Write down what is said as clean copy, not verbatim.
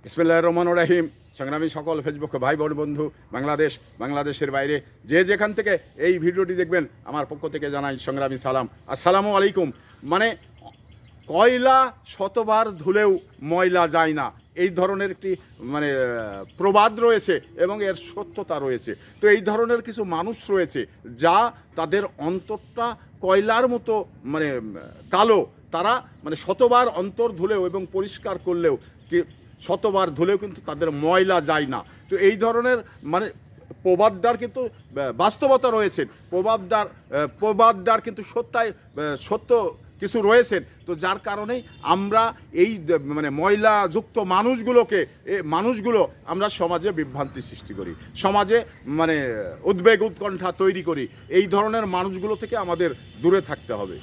বিসমিল্লাহির রহমানির রহিম। সংগ্রামী সকল ফেসবুক ভাই বোন বন্ধু, বাংলাদেশের বাইরে যে যেখান থেকে এই ভিডিওটি দেখবেন, আমার পক্ষ থেকে জানাই সংগ্রামী সালাম, আসসালামু আলাইকুম। মানে কয়লা শতবার ধুলেও ময়লা যায় না, এই ধরনের একটি প্রবাদ রয়েছে এবং এর সত্যতা রয়েছে। তো এই ধরনের কিছু মানুষ রয়েছে যা তাদের অন্তরটা কয়লার মতো কালো। তারা শতবার অন্তর ধুলেও এবং পরিষ্কার করলেও শতবার ধুলেও কিন্তু তাদের ময়লা যায় না। তো এই ধরনের প্রবাদদার কিন্তু বাস্তবতা রয়েছে, প্রবাদদার কিন্তু সত্য কিছু রয়েছেন। তো যার কারণেই আমরা এই ময়লাযুক্ত মানুষগুলো আমরা সমাজে বিভ্রান্তি সৃষ্টি করি, সমাজে উদ্বেগ উৎকণ্ঠা তৈরি করি। এই ধরনের মানুষগুলো থেকে আমাদের দূরে থাকতে হবে।